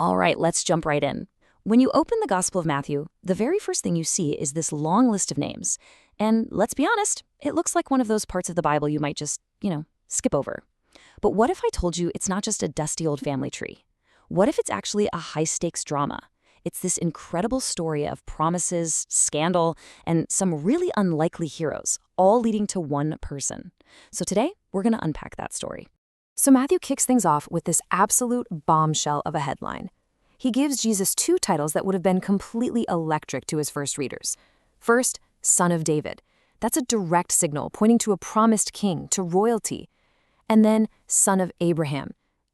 All right, let's jump right in. When you open the Gospel of Matthew, the very first thing you see is this long list of names. And let's be honest, it looks like one of those parts of the Bible you might just, skip over. But what if I told you it's not just a dusty old family tree? What if it's actually a high-stakes drama? It's this incredible story of promises, scandal, and some really unlikely heroes, all leading to one person. So today, we're going to unpack that story. So Matthew kicks things off with this absolute bombshell of a headline. He gives Jesus two titles that would have been completely electric to his first readers. First, Son of David. That's a direct signal pointing to a promised king, to royalty. And then, Son of Abraham.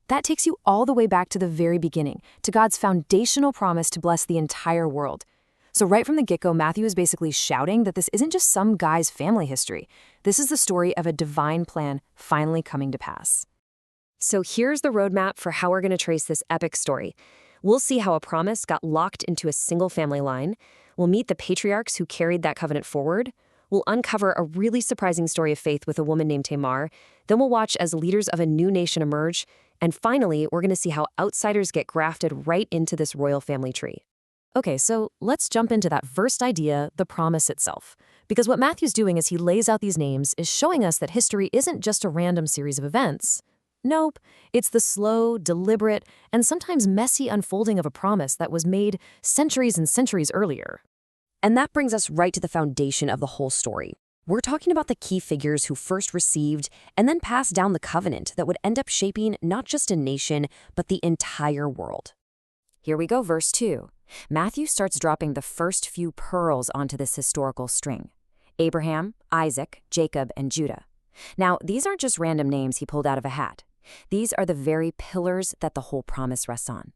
That takes you all the way back to the very beginning, to God's foundational promise to bless the entire world. So right from the get-go, Matthew is basically shouting that this isn't just some guy's family history. This is the story of a divine plan finally coming to pass. So here's the roadmap for how we're going to trace this epic story. We'll see how a promise got locked into a single family line. We'll meet the patriarchs who carried that covenant forward. We'll uncover a really surprising story of faith with a woman named Tamar. Then we'll watch as leaders of a new nation emerge. And finally, we're going to see how outsiders get grafted right into this royal family tree. Okay, so let's jump into that first idea, the promise itself. Because what Matthew's doing as he lays out these names is showing us that history isn't just a random series of events. Nope, it's the slow, deliberate, and sometimes messy unfolding of a promise that was made centuries and centuries earlier. And that brings us right to the foundation of the whole story. We're talking about the key figures who first received and then passed down the covenant that would end up shaping not just a nation, but the entire world. Here we go, verse 2. Matthew starts dropping the first few pearls onto this historical string. Abraham, Isaac, Jacob, and Judah. Now, these aren't just random names he pulled out of a hat. These are the very pillars that the whole promise rests on.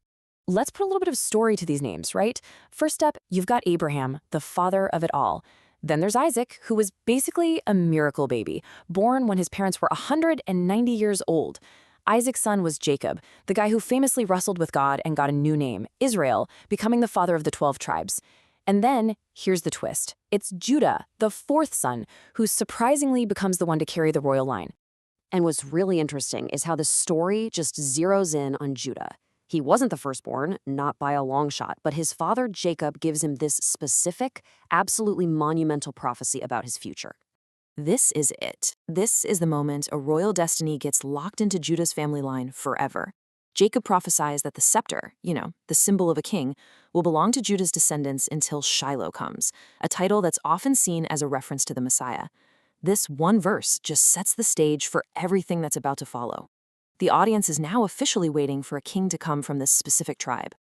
Let's put a little bit of story to these names, right? First up, you've got Abraham, the father of it all. Then there's Isaac, who was basically a miracle baby, born when his parents were 190 years old. Isaac's son was Jacob, the guy who famously wrestled with God and got a new name, Israel, becoming the father of the 12 tribes. And then, here's the twist. It's Judah, the fourth son, who surprisingly becomes the one to carry the royal line. And what's really interesting is how the story just zeroes in on Judah. He wasn't the firstborn, not by a long shot, but his father Jacob gives him this specific, absolutely monumental prophecy about his future. This is it. This is the moment a royal destiny gets locked into Judah's family line forever. Jacob prophesies that the scepter, the symbol of a king, will belong to Judah's descendants until Shiloh comes, a title that's often seen as a reference to the Messiah. This one verse just sets the stage for everything that's about to follow. The audience is now officially waiting for a king to come from this specific tribe.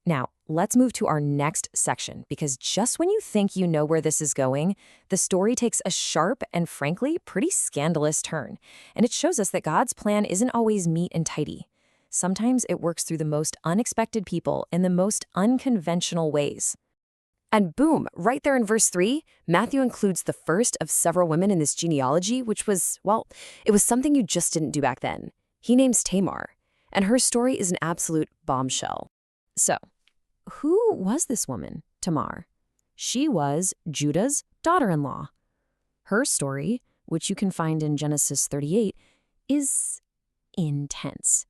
Now, let's move to our next section, because just when you think you know where this is going, the story takes a sharp and frankly pretty scandalous turn. And it shows us that God's plan isn't always neat and tidy. Sometimes it works through the most unexpected people in the most unconventional ways. And boom, right there in verse 3, Matthew includes the first of several women in this genealogy, which was, it was something you just didn't do back then. He names Tamar, and her story is an absolute bombshell. So, who was this woman, Tamar? She was Judah's daughter-in-law. Her story, which you can find in Genesis 38, is intense.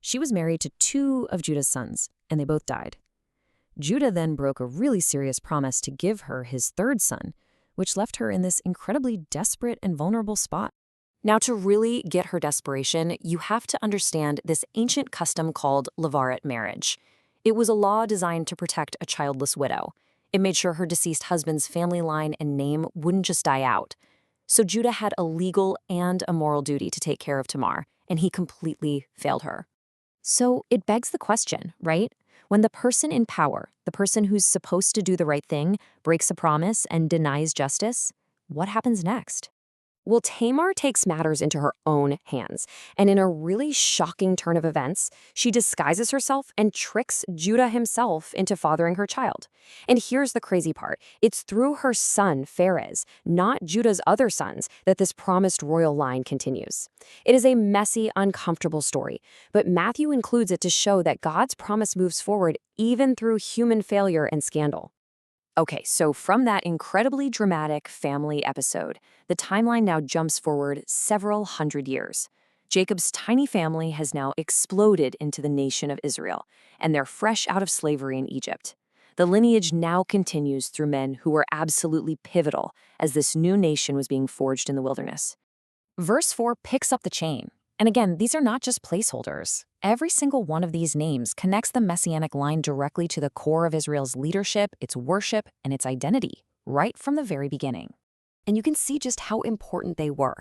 She was married to two of Judah's sons, and they both died. Judah then broke a really serious promise to give her his third son, which left her in this incredibly desperate and vulnerable spot. Now, to really get her desperation, you have to understand this ancient custom called levirate marriage. It was a law designed to protect a childless widow. It made sure her deceased husband's family line and name wouldn't just die out. So Judah had a legal and a moral duty to take care of Tamar, and he completely failed her. So it begs the question, right? When the person in power, the person who's supposed to do the right thing, breaks a promise and denies justice, what happens next? Well, Tamar takes matters into her own hands, and in a really shocking turn of events, she disguises herself and tricks Judah himself into fathering her child. And here's the crazy part. It's through her son, Pharez, not Judah's other sons, that this promised royal line continues. It is a messy, uncomfortable story, but Matthew includes it to show that God's promise moves forward even through human failure and scandal. Okay, so from that incredibly dramatic family episode, the timeline now jumps forward several hundred years. Jacob's tiny family has now exploded into the nation of Israel, and they're fresh out of slavery in Egypt. The lineage now continues through men who were absolutely pivotal as this new nation was being forged in the wilderness. Verse 4 picks up the chain. And again, these are not just placeholders. Every single one of these names connects the messianic line directly to the core of Israel's leadership, its worship, and its identity, right from the very beginning. And you can see just how important they were.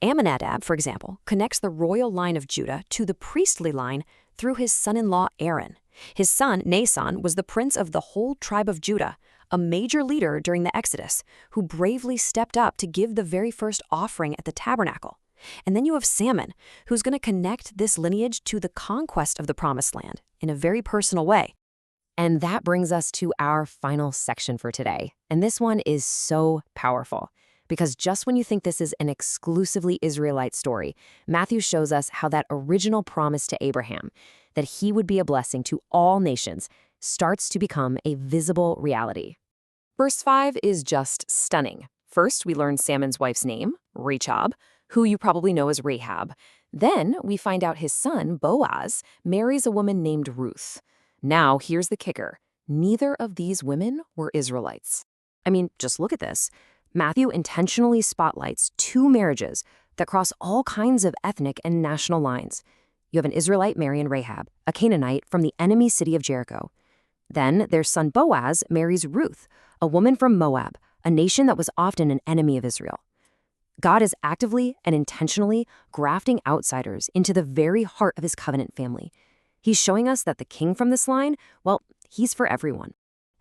Amminadab, for example, connects the royal line of Judah to the priestly line through his son-in-law Aaron. His son, Naasson, was the prince of the whole tribe of Judah, a major leader during the Exodus, who bravely stepped up to give the very first offering at the tabernacle. And then you have Salmon, who's going to connect this lineage to the conquest of the Promised Land in a very personal way. And that brings us to our final section for today. And this one is so powerful. Because just when you think this is an exclusively Israelite story, Matthew shows us how that original promise to Abraham, that he would be a blessing to all nations, starts to become a visible reality. Verse 5 is just stunning. First, we learn Salmon's wife's name, Rechab, who you probably know as Rahab. Then we find out his son, Boaz, marries a woman named Ruth. Now, here's the kicker. Neither of these women were Israelites. I mean, just look at this. Matthew intentionally spotlights two marriages that cross all kinds of ethnic and national lines. You have an Israelite marrying Rahab, a Canaanite from the enemy city of Jericho. Then their son Boaz marries Ruth, a woman from Moab, a nation that was often an enemy of Israel. God is actively and intentionally grafting outsiders into the very heart of his covenant family. He's showing us that the king from this line, well, he's for everyone.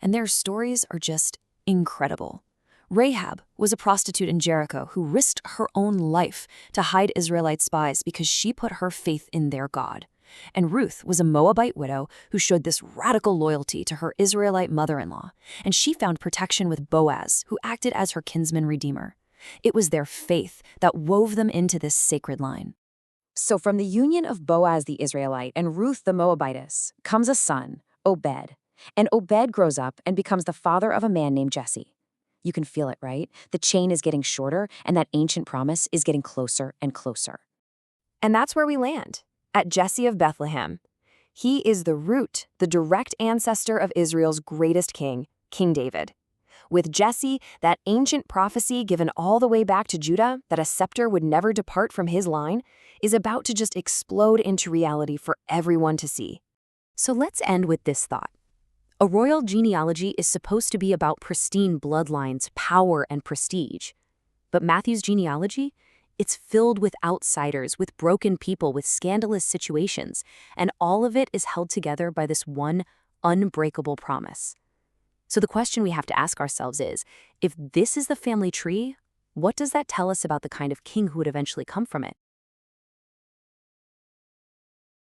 And their stories are just incredible. Rahab was a prostitute in Jericho who risked her own life to hide Israelite spies because she put her faith in their God. And Ruth was a Moabite widow who showed this radical loyalty to her Israelite mother-in-law, and she found protection with Boaz, who acted as her kinsman redeemer. It was their faith that wove them into this sacred line. So from the union of Boaz the Israelite and Ruth the Moabitess comes a son, Obed. And Obed grows up and becomes the father of a man named Jesse. You can feel it, right? The chain is getting shorter, and that ancient promise is getting closer and closer. And that's where we land, at Jesse of Bethlehem. He is the root, the direct ancestor of Israel's greatest king, King David. With Jesse, that ancient prophecy given all the way back to Judah, that a scepter would never depart from his line, is about to just explode into reality for everyone to see. So let's end with this thought. A royal genealogy is supposed to be about pristine bloodlines, power, and prestige. But Matthew's genealogy? It's filled with outsiders, with broken people, with scandalous situations, and all of it is held together by this one unbreakable promise. So the question we have to ask ourselves is, if this is the family tree, what does that tell us about the kind of king who would eventually come from it?